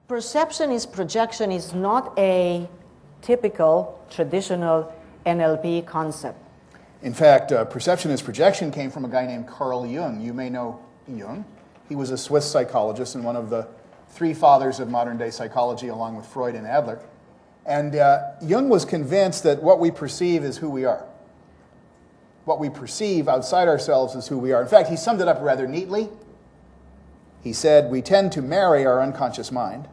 Perception is projection is not a typical, traditional NLP concept. In fact, perception is projection came from a guy named Carl Jung. You may know Jung. He was a Swiss psychologist and one of the three fathers of modern-day psychology, along with Freud and Adler. And Jung was convinced that what we perceive is who we are. What we perceive outside ourselves is who we are. In fact, he summed it up rather neatly. He said, we tend to marry our unconscious mind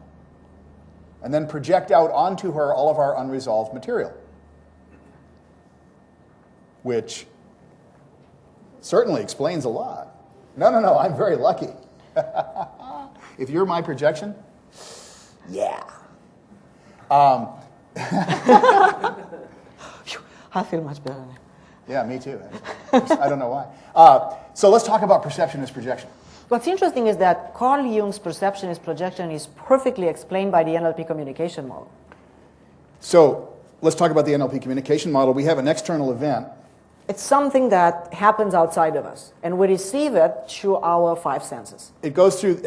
and then project out onto her all of our unresolved material, which certainly explains a lot. No, I'm very lucky. If you're my projection, yeah. I feel much better now. Yeah, me too. I don't know why. So let's talk about perception as projection. What's interesting is that Carl Jung's perception as projection is perfectly explained by the NLP communication model. So let's talk about the NLP communication model. We have an external event. It's something that happens outside of us, and we receive it through our five senses. It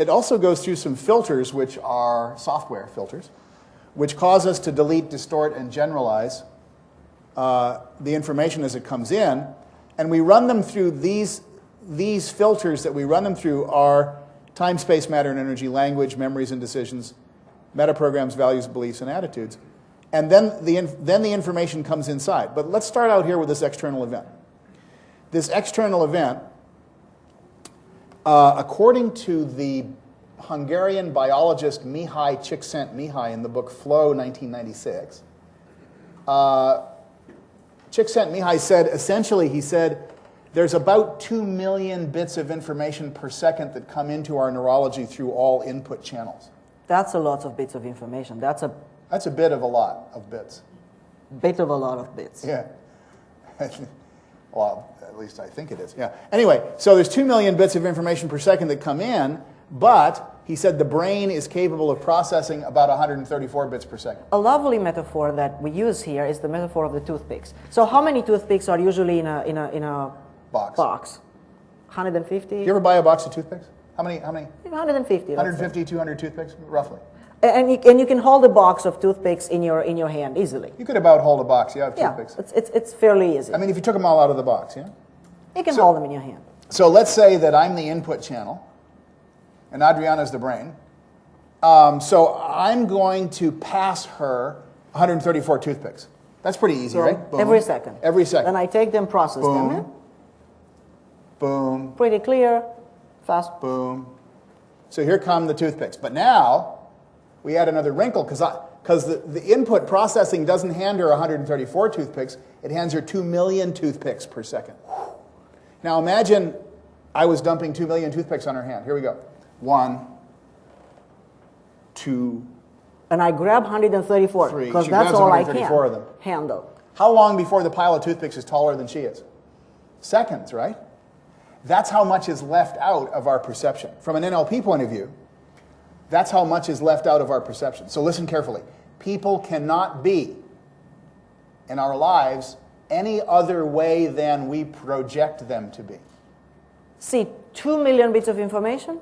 also goes through some filters, which are software filters, which cause us to delete, distort, and generalize the information as it comes in, and we run them through these filters that we run them through are time, space, matter, and energy, language, memories and decisions, metaprograms, values, beliefs, and attitudes. And then the information comes inside. But let's start out here with this external event. This external event, according to the Hungarian biologist Mihaly Csikszentmihalyi in the book Flow, 1996, Csikszentmihalyi said, essentially, he said, there's about 2 million bits of information per second that come into our neurology through all input channels. That's a lot of bits of information. That's a bit of a lot of bits. Bit of a lot of bits. Yeah. Well, at least I think it is. Yeah. Anyway, so there's 2 million bits of information per second that come in, but he said the brain is capable of processing about 134 bits per second. A lovely metaphor that we use here is the metaphor of the toothpicks. So how many toothpicks are usually in a box? 150? You ever buy a box of toothpicks? How many? 150. 150, 200 toothpicks, roughly. And you can hold a box of toothpicks in your hand easily. You could about hold a box, yeah, of toothpicks. Yeah, it's fairly easy. I mean, if you took them all out of the box, yeah? You can hold them in your hand. So let's say that I'm the input channel, and Adriana's the brain. So I'm going to pass her 134 toothpicks. That's pretty easy, right? Boom. Every second. Every second. Then I take them, process Boom. them. Boom. Pretty clear, fast. Boom. So here come the toothpicks. But now we add another wrinkle because the input processing doesn't hand her 134 toothpicks. It hands her 2 million toothpicks per second. Now imagine I was dumping 2 million toothpicks on her hand. Here we go. 1, 2, and I grab 134 because that's all I can of them. handle. How long before the pile of toothpicks is taller than she is? Seconds, right? That's how much is left out of our perception. From an NLP point of view, that's how much is left out of our perception. So listen carefully. People cannot be in our lives any other way than we project them to be. See, 2 million bits of information,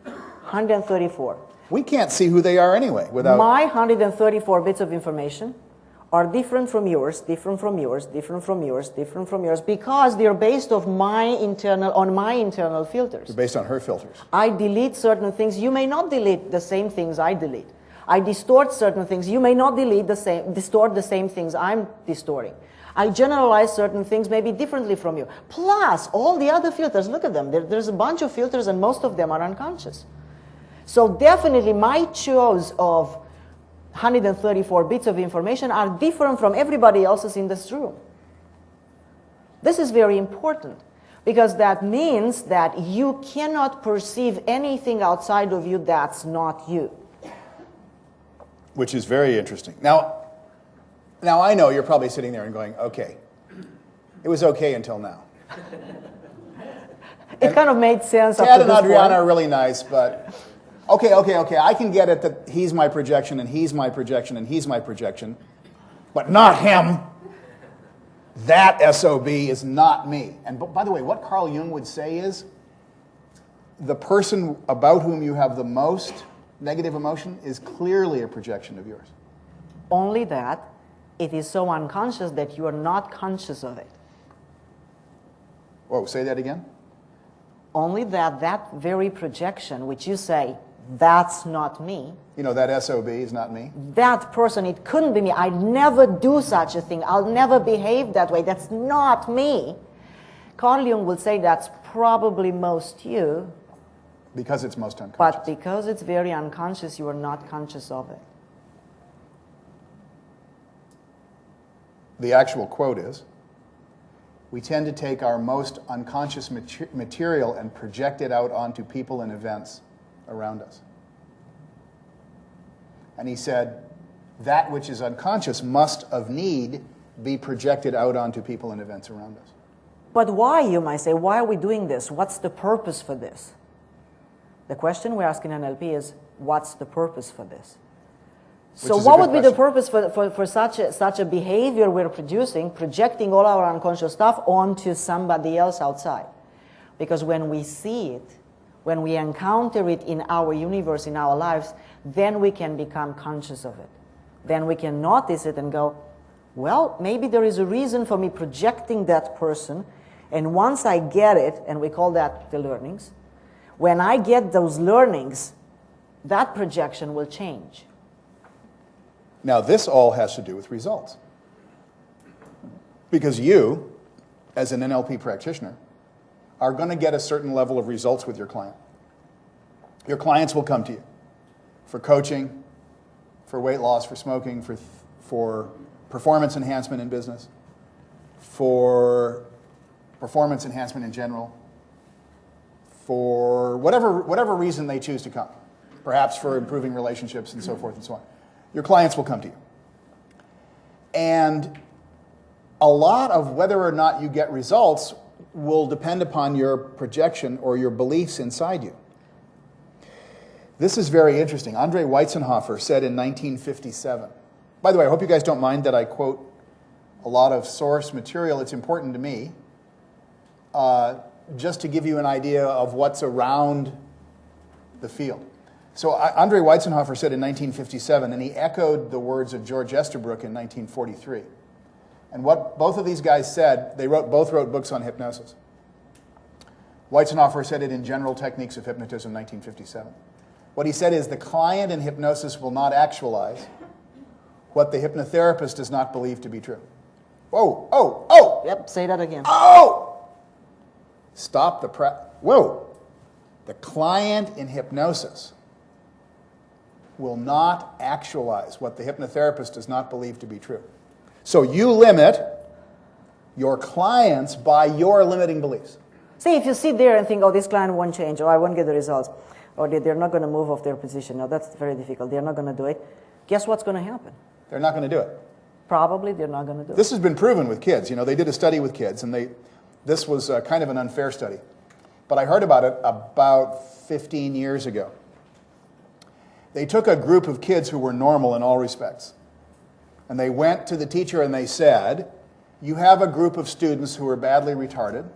134. We can't see who they are anyway without... My 134 bits of information are different from yours, different from yours, different from yours, different from yours, because they're based on my internal filters. They're based on her filters. I delete certain things. You may not delete the same things I delete. I distort certain things. You may not distort the same things I'm distorting. I generalize certain things maybe differently from you. Plus, all the other filters, look at them. There's a bunch of filters, and most of them are unconscious. So definitely my choice of 134 bits of information are different from everybody else's in this room. This is very important because that means that you cannot perceive anything outside of you that's not you. Which is very interesting. Now I know you're probably sitting there and going, okay, it was okay until now. It kind of made sense up to Ted this and Adriana point. are really nice, but okay, I can get it that he's my projection and he's my projection and he's my projection, but not him. That SOB is not me. And by the way, what Carl Jung would say is, the person about whom you have the most negative emotion is clearly a projection of yours. Only that it is so unconscious that you are not conscious of it. Whoa, say that again? Only that that very projection, which you say, that's not me, You know, that SOB is not me. that person, it couldn't be me, I'd never do such a thing, I'll never behave that way, that's not me. Carl Jung will say that's probably most you, Because it's most unconscious. but because it's very unconscious, you are not conscious of it. The actual quote is, we tend to take our most unconscious material and project it out onto people and events around us. And he said, that which is unconscious must of need be projected out onto people and events around us. But why, you might say, why are we doing this? What's the purpose for this? The question we ask in NLP is, what's the purpose for this? So what would be the purpose for such a behavior we're producing, projecting all our unconscious stuff onto somebody else outside? Because when we see it, when we encounter it in our universe, in our lives, then we can become conscious of it. Then we can notice it and go, well, maybe there is a reason for me projecting that person, and once I get it, and we call that the learnings, when I get those learnings, that projection will change. Now, this all has to do with results. Because you, as an NLP practitioner, are going to get a certain level of results with your client. Your clients will come to you for coaching, for weight loss, for smoking, for performance enhancement in business, for performance enhancement in general, for whatever reason they choose to come, perhaps for improving relationships and so forth and so on. Your clients will come to you. And a lot of whether or not you get results will depend upon your projection or your beliefs inside you. This is very interesting. Andre Weizenhofer said in 1957, by the way, I hope you guys don't mind that I quote a lot of source material. It's important to me, just to give you an idea of what's around the field. So Andre Weizenhofer said in 1957, and he echoed the words of George Estabrook in 1943. And what both of these guys said, they both wrote books on hypnosis. Weizenhofer said it in General Techniques of Hypnotism, 1957. What he said is the client in hypnosis will not actualize what the hypnotherapist does not believe to be true. Whoa, oh, oh! Yep, say that again. Oh! Stop the whoa! The client in hypnosis will not actualize what the hypnotherapist does not believe to be true. So you limit your clients by your limiting beliefs. See, if you sit there and think, oh, this client won't change, or I won't get the results, or they're not going to move off their position, no, that's very difficult, they're not going to do it, guess what's going to happen? They're not going to do it. Probably they're not going to do it. This has been proven with kids. You know, they did a study with kids, and this was kind of an unfair study. But I heard about it about 15 years ago. They took a group of kids who were normal in all respects, and they went to the teacher and they said, you have a group of students who are badly retarded.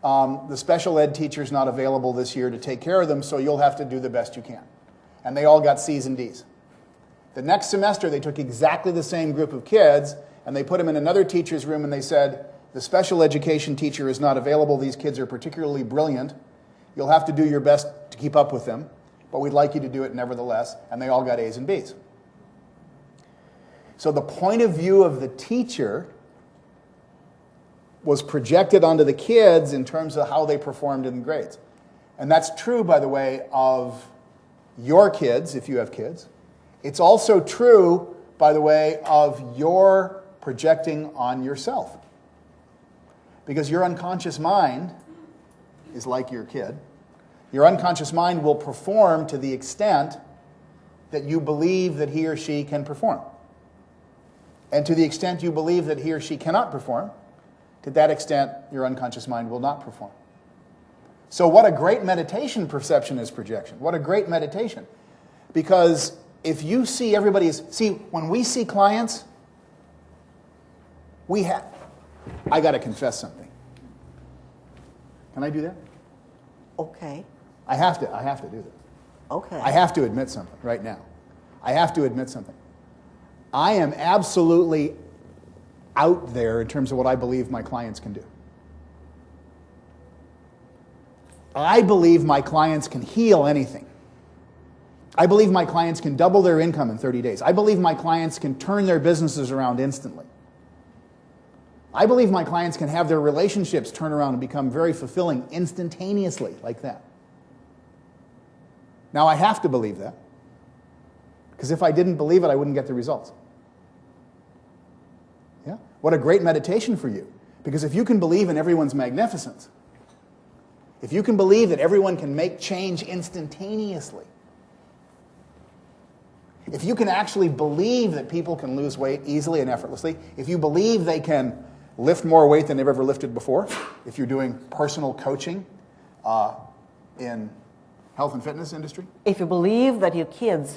The special ed teacher's not available this year to take care of them, so you'll have to do the best you can. And they all got C's and D's. The next semester, they took exactly the same group of kids, and they put them in another teacher's room, and they said, the special education teacher is not available. These kids are particularly brilliant. You'll have to do your best to keep up with them, but we'd like you to do it nevertheless. And they all got A's and B's. So the point of view of the teacher was projected onto the kids in terms of how they performed in grades. And that's true, by the way, of your kids, if you have kids. It's also true, by the way, of your projecting on yourself. Because your unconscious mind is like your kid. Your unconscious mind will perform to the extent that you believe that he or she can perform. And to the extent you believe that he or she cannot perform, to that extent, your unconscious mind will not perform. So what a great meditation perception is projection. What a great meditation. Because if you see when we see clients, I got to confess something. Can I do that? Okay. I have to do that. Okay. I have to admit something right now. I have to admit something. I am absolutely out there in terms of what I believe my clients can do. I believe my clients can heal anything. I believe my clients can double their income in 30 days. I believe my clients can turn their businesses around instantly. I believe my clients can have their relationships turn around and become very fulfilling instantaneously, like that. Now, I have to believe that, because if I didn't believe it, I wouldn't get the results. Yeah? What a great meditation for you, because if you can believe in everyone's magnificence, if you can believe that everyone can make change instantaneously, if you can actually believe that people can lose weight easily and effortlessly, if you believe they can lift more weight than they've ever lifted before, if you're doing personal coaching in health and fitness industry, if you believe that your kids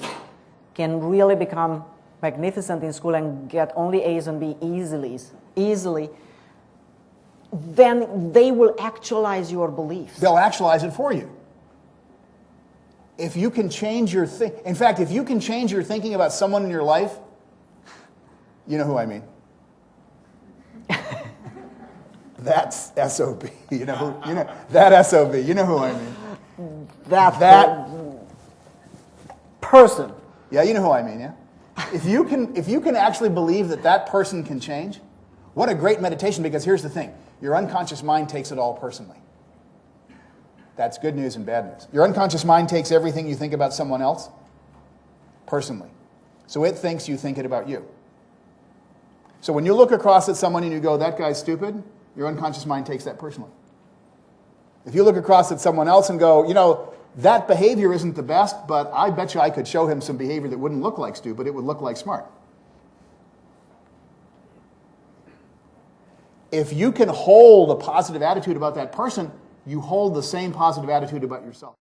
can really become magnificent in school and get only A's and B easily, then they will actualize your beliefs. they'll actualize it for you. If you can change your in fact, if you can change your thinking about someone in your life, you know who I mean. That's SOB. You know that SOB. You know who I mean. That person. Yeah, you know who I mean. Yeah. If you can actually believe that that person can change, what a great meditation. Because here's the thing: your unconscious mind takes it all personally. That's good news and bad news. Your unconscious mind takes everything you think about someone else personally. So it thinks you think it about you. So when you look across at someone and you go, that guy's stupid, your unconscious mind takes that personally. If you look across at someone else and go, that behavior isn't the best, but I bet you I could show him some behavior that wouldn't look like stupid, it would look like smart. If you can hold a positive attitude about that person, you hold the same positive attitude about yourself.